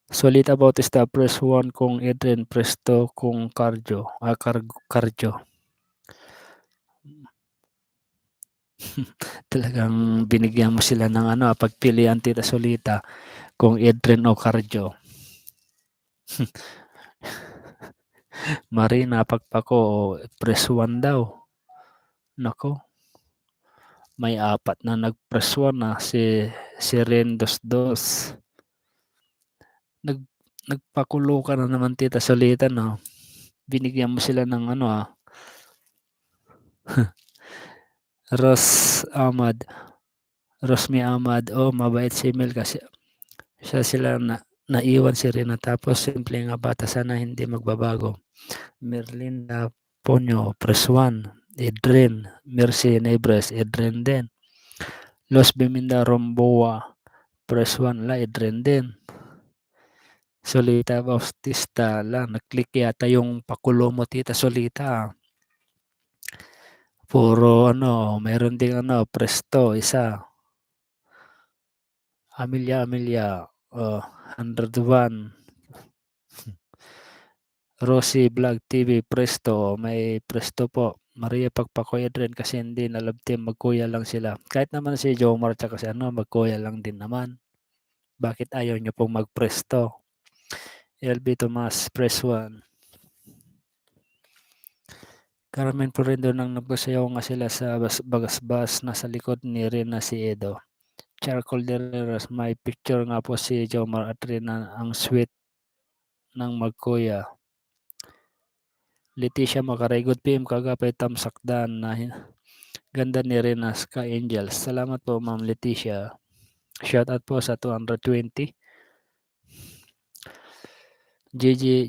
Solid about the press 1 kung Edren, presto kung cardio. Talagang binigyan mo sila ng pagpilian, Tita Solita, kung Edren o cardio. Marina Pagpako, press 1 daw. Nako. May 4 na nag-press 1 na si Ren Dos. Nagpakulo ka na naman, Tita Solita, no? Binigyan mo sila ng Rosmi Ahmad, mabait si Mel kasi sila naiwan si Rina, tapos simple nga bata, sana hindi magbabago. Merlinda Ponyo, press 1. Edrin. Mercy Nebres, Edrin din. Los Biminda Romboa, press 1 la, Edrin din. Solita Bautista lang, nag-click yata yung pakulo mo tita Solita. Puro meron ding Presto, isa. Amelia, 101. Rosie Vlog TV, Presto, may Presto po. Maria Pagpakoy Edrin kasi hindi na love team, magkuya lang sila. Kahit naman si Jomar tsaka si magkuya lang din naman. Bakit ayaw nyo pong mag-Presto? LB Tomas, press 1. Carmen Florindo nang nagsayaw nga sila sa bagasbas nasa likod ni Rina si Edo. Charcoal Dereras, may picture nga po si Jomar at Rina, ang sweet ng magkuya. Leticia Makaray, good PM kagapay tamsakdan na ganda ni Rina Sky Angels. Salamat po Ma'am Leticia. Shout out po sa 220. GG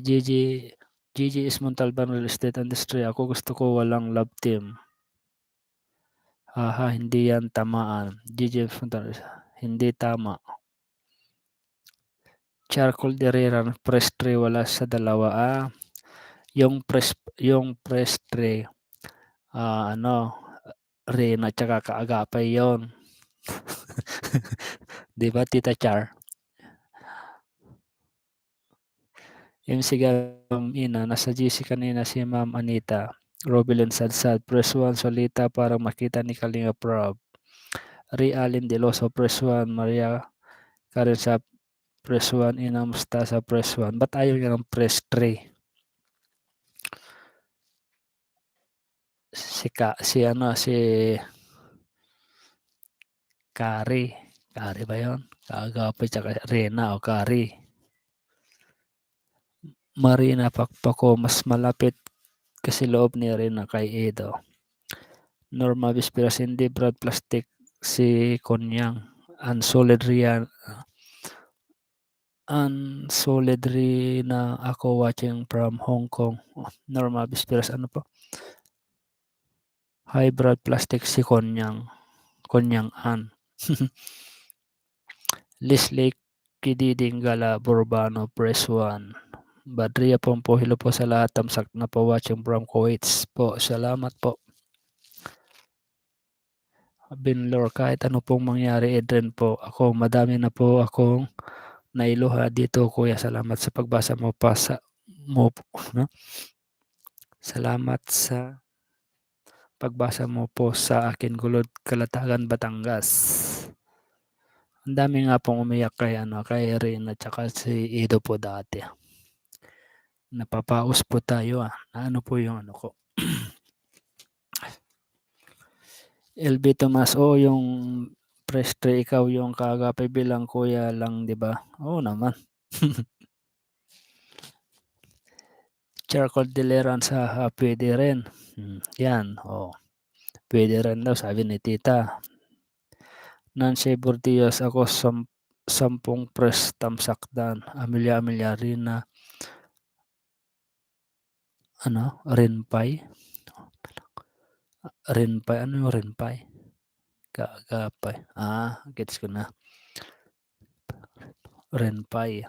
is Montalban Real Estate Industry. Ako gusto ko walang love team. Haha, hindi yan tamaan. GG is Montalban. Hindi tama. Charcoal Derera, press 3 wala sa dalawa. Yung press 3 Rina tsaka kaagapay yon. Di ba Tita Char? MC Gam Ina, nasa GC kanina si Ma'am Anita. Robelin Sadsad, press 1 Solita para makita ni Kalinga Prab. Realin Deloso, press 1. Maria Karen sa press 1. Ina Mustasa, press 1. Ba't ayaw niya ng press 3? Si Kari. Kari ba yun? Kaagapay tsaka Rena o Kari. Marina Pakpako, mas malapit kasi loob ni Rena kay Edo. Norma Visperas, hindi Brad Plastic si Konyang. Unsolid na ako watching from Hong Kong. Norma Visperas, ano po? Hi Brad Plastic si Konyang. Konyang An. Leslie Kididing Gala Burbano, press 1. Badria Pompo, hello po sa lahat. Tamsak na po watching from Kuwait po. Salamat po. Binlor, kahit ano pong mangyari, Edren po. Madami na po akong nailuha dito, kuya. Salamat sa pagbasa mo pa no? Salamat sa pagbasa mo po sa akin, Gulod, Kalatagan, Batangas. Ang dami nga pong umiyak kay Rina at saka si Edo po dati. Napapaus po tayo Ano po yung ko? LB Tomas, yung press 3, ikaw yung kaagapay bilang kuya lang, di ba? Oo naman. Charcoal Deleran sa pwede rin. Yan, pwede rin daw, sabi ni tita. Nancy Bordias, ako 10 press tamsakdan. Amelia Rina. Renpay? Renpay, ano yung Renpay? Kaagapay. Gets ko na. Renpay.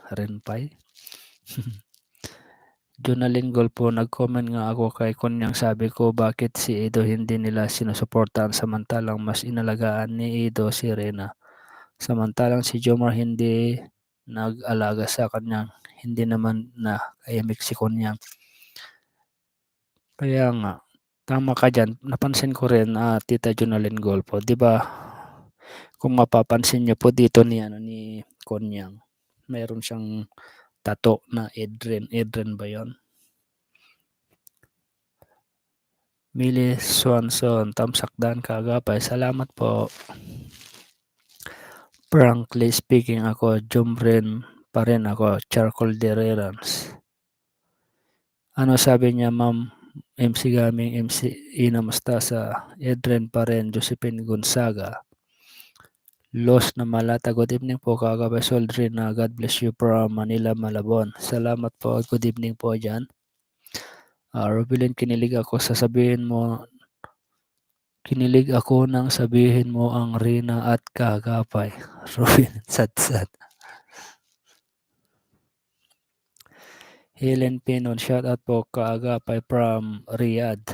Jonalyn Golpo, nag-comment nga ako kay Kunyang, sabi ko bakit si Edo hindi nila sinusuportahan samantalang mas inalagaan ni Edo si Rena. Samantalang si Jomar hindi nag-alaga sa kanyang, hindi naman na kayamik si Kunyang. Kaya nga, tama ka dyan. Napansin ko rin, Tita Jonalyn Golpo, di ba? Kung mapapansin niyo po dito ni Kunyang, mayroon siyang tato na Edren ba yun? Mili Swanson, tamsakdan kaagapay. Salamat po. Frankly speaking, ako, Jomren pa rin ako, Charcoal Dererans. Ano sabi niya, Ma'am MC Gaming, MC Ina Mustasa, Edren pa rin, Josephine Gonzaga. Los na Malata, good evening po, kagabay Soldrin na God bless you from Manila, Malabon. Salamat po, good evening po dyan. Rubilin, kinilig ako, sasabihin mo Kinilig ako nang sabihin mo ang Rina at Kagapay. Ruben Sadsad. Helen Pinon, shout out po Kagapay from Riyadh.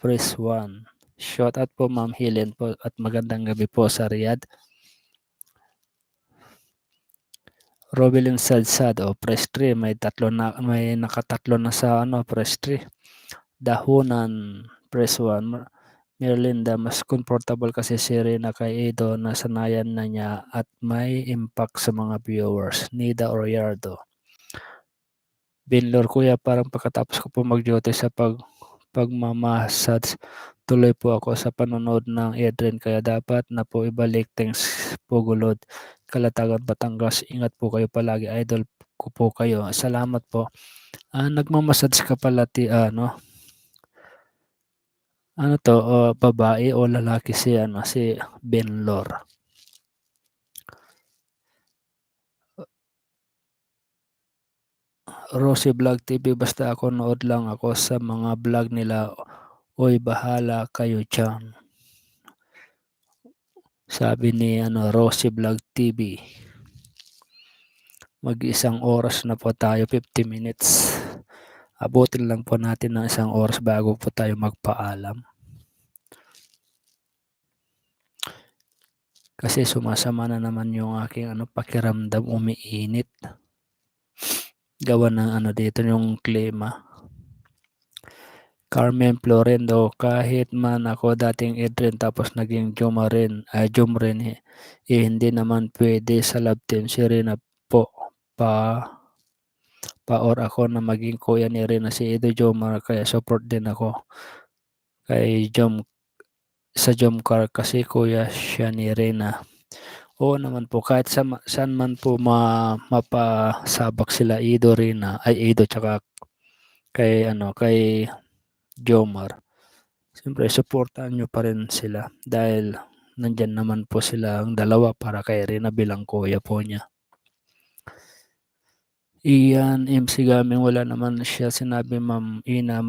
Press 1. Shout out po Ma'am Helen po at magandang gabi po sa Riyadh. Robilin Sadsad o press 3, may nakatatlo na sa press 3. Dahunan press 1. Merlinda, mas comfortable kasi si Rina kay Edo na sanayan na niya at may impact sa mga viewers. Nida Oriardo. Binlor kuya, parang pagkatapos ko po mag-duty sa pagmamassage, tuloy po ako sa panonood ng Edren kaya dapat na po ibalik. Thanks po Gulod. Kalatagan Batangas. Ingat po kayo palagi. Idol ko po kayo. Salamat po. Nagmamassage ka pala ano to, babae o lalaki si Benlor? Rosie Vlog TV, basta ako nood lang ako sa mga vlog nila. Oy, bahala kayo dyan. Sabi ni Rosie Vlog TV. Mag-isang oras na po tayo, 50 minutes. Abutin lang po natin ng isang oras bago po tayo magpaalam. Kasi sumasama na naman yung aking pakiramdam, umiinit. Gawa ng dito yung klima. Carmen Florendo, kahit man ako dating Edren tapos naging Jomren, hindi naman pwede sa love team si Rina po. Or ako na maging kuya ni Rina si Edo Jomar, kaya support din ako kay sa Jomcar kasi kuya siya ni Rina. Oo naman po, kahit saan man po mapasabak sila Edo Rina, ay Edo tsaka kay Jomar. Siyempre, supportahan nyo pa rin sila dahil nandyan naman po sila ang dalawa para kay Rina bilang kuya po niya. Iyan, MC Gaming, wala naman siya sinabi Ma'am Ina,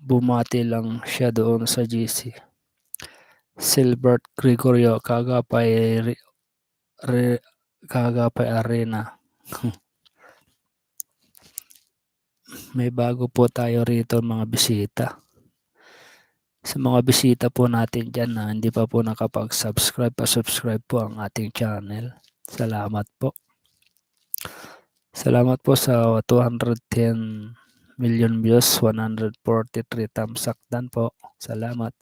bumati lang siya doon sa GC. Silbert Gregorio, Kagapay Arena. May bago po tayo rito mga bisita. Sa mga bisita po natin dyan na hindi pa po nakapag-subscribe, pa-subscribe po ang ating channel. Salamat po. Salamat po sa 210 million views, 143 tamsakdan po. Salamat.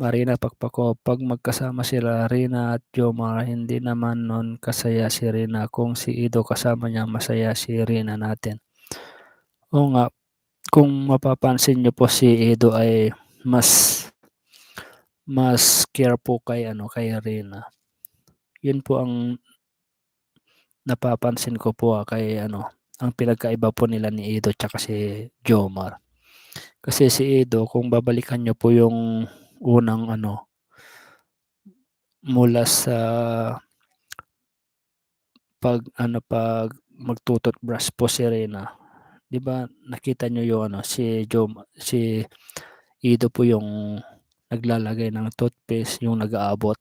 Marina Pakpako, pag magkasama sila Rina at Jomar, hindi naman nun kasaya si Rina. Kung si Ido kasama niya, masaya si Rina natin. Oo nga, kung mapapansin niyo po si Ido ay mas care po kay Rina. Yun po ang napapansin ko po kay ang pinagkaiba po nila ni Ido tsaka si Jomar. Kasi si Ido, kung babalikan niyo po yung unang mula sa pag magtututbrush po si Rina. 'Di ba nakita niyo yung si Ido po yung naglalagay ng toothpaste, yung nag-aabot.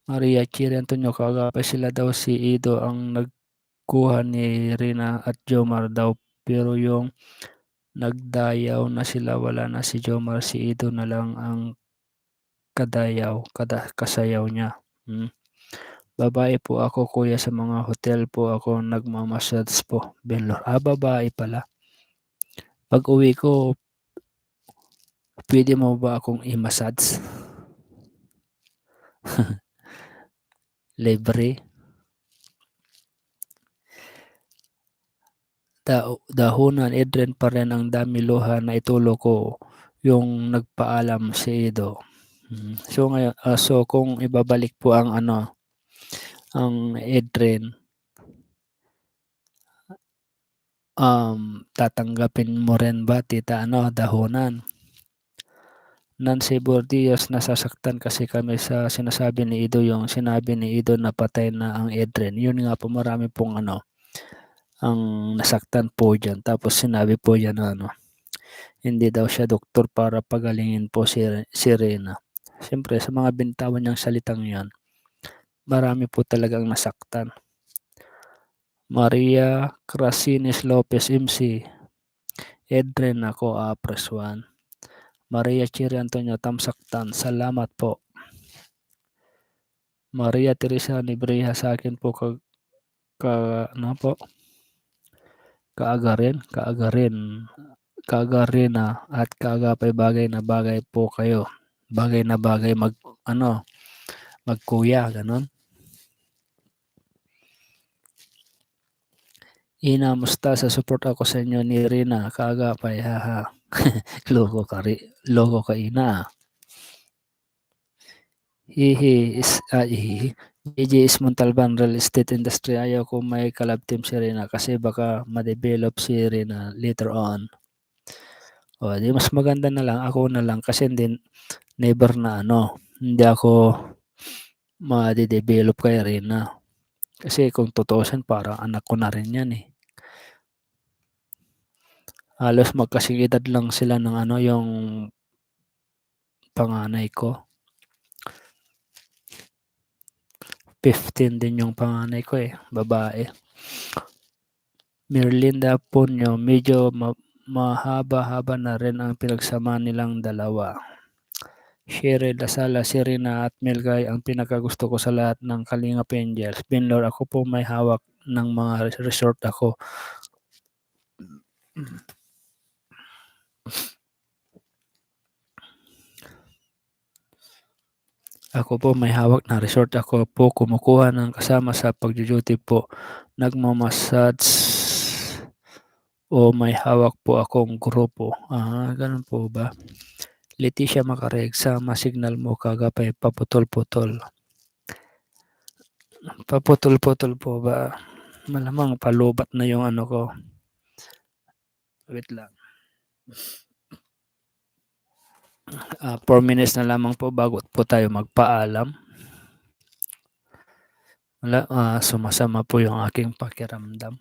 Maria Chiri Antonio, Kagapay sila daw si Ido ang nagkuha ni Rina at Jomar daw, pero yung nagdayaw na sila, wala na si Jomar, si Ido na lang ang kasayaw niya. Babae po ako kuya, sa mga hotel po ako nagmamassage po. Benlor. Babae pala. Pag uwi ko, pwede mo ba akong i-massage? Libre. Dahunan, Edren pa rin ang dami luha na itulo ko yung nagpaalam si Edo. So ngayon, kung ibabalik po ang Edren, tatanggapin mo rin ba tita dahunan? Nancy Bordios, nasasaktan kasi kami sa sinasabi ni Ido, yung sinabi ni Ido na patay na ang Edren. Yun nga po, marami pong ang nasaktan po diyan. Tapos sinabi po niya na ano, hindi daw siya doktor para pagalingin po si Reyna. Siyempre sa mga binitawan niyang salitang 'yan, marami po talagang nasaktan. Maria Crasines Lopez MC, Edren ako, press 1. Maria Cherry Antonio Tamsaktan, salamat po. Maria Teresa Nibreha sa akin po ano po, kaagarin at kaagapay bagay na bagay po kayo. Bagay na bagay magkuya, ganon. Ina, musta sa support ako sa inyo ni Rina, kaagapay, haha. loko ka ina. Hihi is hihi. JJ is Montalban Real Estate Industry. Ayaw ko may collab team si Rina kasi baka ma-develop si Rina later on. O, di mas maganda na lang, ako na lang kasi never na hindi ako ma-develop kay Rina. Kasi kung tutuusin, parang anak ko na rin yan eh. Halos magkasing edad lang sila ng yung panganay ko. 15 din yung panganay ko eh, babae. Merlinda Punyo, medyo mahaba-haba na rin ang pinagsama nilang dalawa. Sherry Lasala, Serena at Melgay ang pinakagusto ko sa lahat ng Kalingap Angels. Binlor, ako po may hawak ng mga resort ako. Ako po may hawak na resort. Ako po kumukuha ng kasama sa pag-duty po. Nagmamassage o may hawak po akong grupo. Ganun po ba? Leticia Macareg, sama signal mo kagapay paputol-putol. Paputol-putol po ba? Malamang palubat na yung ko. Wait lang. 4 minutes na lamang po bago po tayo magpaalam. Sumasama po yung aking pakiramdam.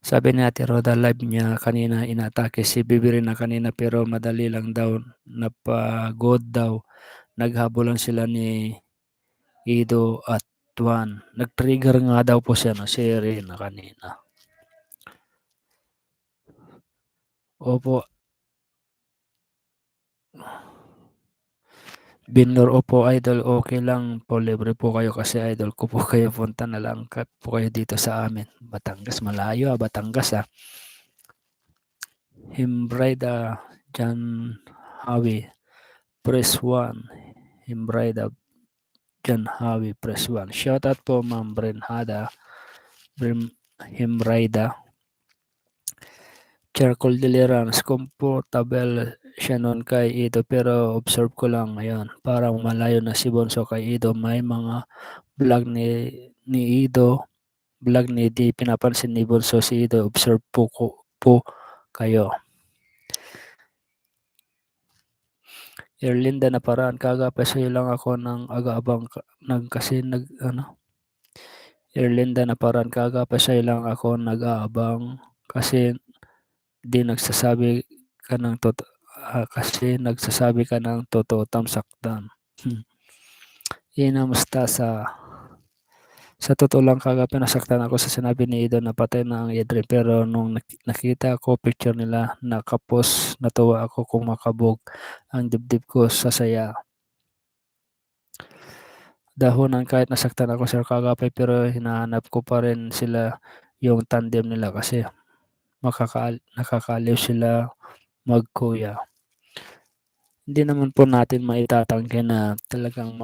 Sabi ni Ate Roda, live niya kanina inatake si Bibirin na kanina pero madali lang daw, napagod daw. Naghabulan sila ni Ido at Juan. Nag-trigger nga daw po siya si Rina kanina. Opo. Binlor, opo idol, okay lang po, libre po kayo kasi idol ko po kayo, punta na lang po kayo dito sa amin. Batangas, malayo Batangas Himbrida Jan Hawi, press 1. Himbrida Jan Hawi, press 1. Shoutout po Ma'am Brenhada, Himbrida. Charcoal Delirance, comfortable siya noon kay Ido pero observe ko lang ngayon. Parang malayo na si Bonso kay Ido. May mga vlog ni Ido, vlog ni di pinapansin ni Bonso si Ido. Observe po kayo. Erlinda na paraan, kagapay sa'yo lang ako ng aga-abang Erlinda na paraan, kagapay sa'yo lang ako nag-aabang kasi nagsasabi ka ng totoo, Tamsaktan. Inamusta sa totoo lang kagapay nasaktan ako sa sinabi ni Ido na patay na ang Edre, pero nung nakita ko picture nila nakapos, natuwa ako kung makabog ang dibdib ko sa saya. Dahonan kahit nasaktan ako Sir Kagapay pero hinahanap ko pa rin sila, yung tandem nila kasi nakakaliw sila magkuya. Hindi naman po natin maitatanggi na talagang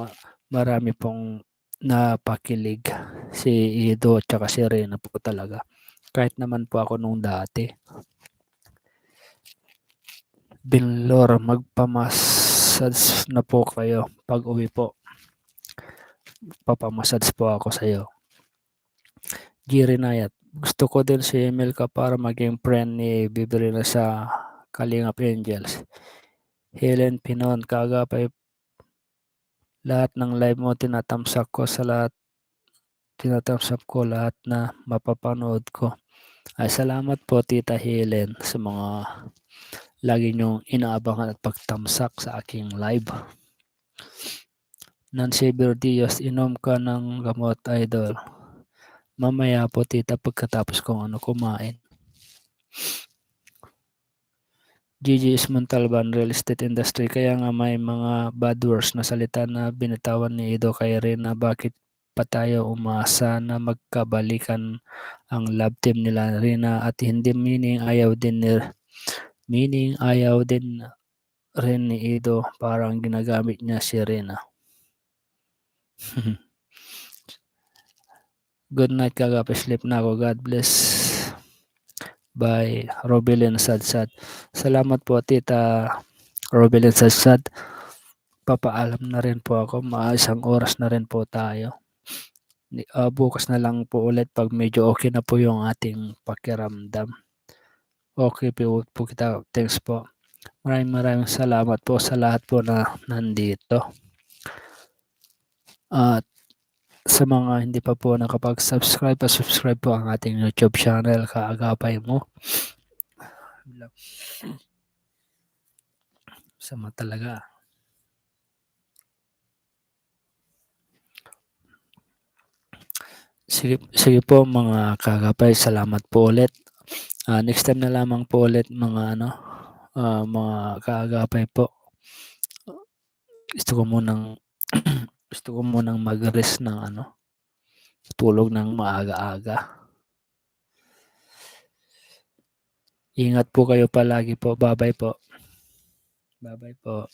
marami pong napakilig si Ido at saka si Rena po talaga. Kahit naman po ako nung dati. Binlor, magpamassage na po kayo pag uwi po. Papamassage po ako sa iyo. Giri Nayat, gusto ko din si Emilka para maging friend ni Bibrina sa Kalingap Angels. Helen Pinon, kagapay lahat ng live mo tinatamsak ko sa lahat tina-thumbs up ko lahat na mapapanood ko. Ay salamat po Tita Helen sa mga lagi niyong inaabangan at pagtamsak sa aking live. Nancy Berdios, inom ka ng gamot, idol. Mamaya po tita pagkatapos kong kumain. Gigi Montalban, real estate industry. Kaya nga may mga bad words na salita na binitawan ni Ido kay Rina. Bakit pa tayo umasa na magkabalikan ang love team nila Rina at hindi meaning ayaw din rin ni Ido. Parang ginagamit niya si Rina. Good night kagabi. Sleep na ako. God bless. By Robelin Sadsad. Salamat po Tita Robelin Sadsad. Papaalam na rin po ako. Isang oras na rin po tayo. Bukas na lang po ulit pag medyo okay na po yung ating pakiramdam. Okay po kita. Thanks po. Maraming salamat po sa lahat po na nandito. At sa mga hindi pa po nakapag-subscribe, subscribe po ang ating YouTube channel, Kaagapay Mo. Sama talaga. Sige po mga kaagapay, salamat po ulit. Next time na lamang po ulit mga mga kaagapay po. Gusto ko munang mag-rest ng tulog ng maaga-aga. Ingat po kayo palagi po. Bye-bye po. Bye-bye po.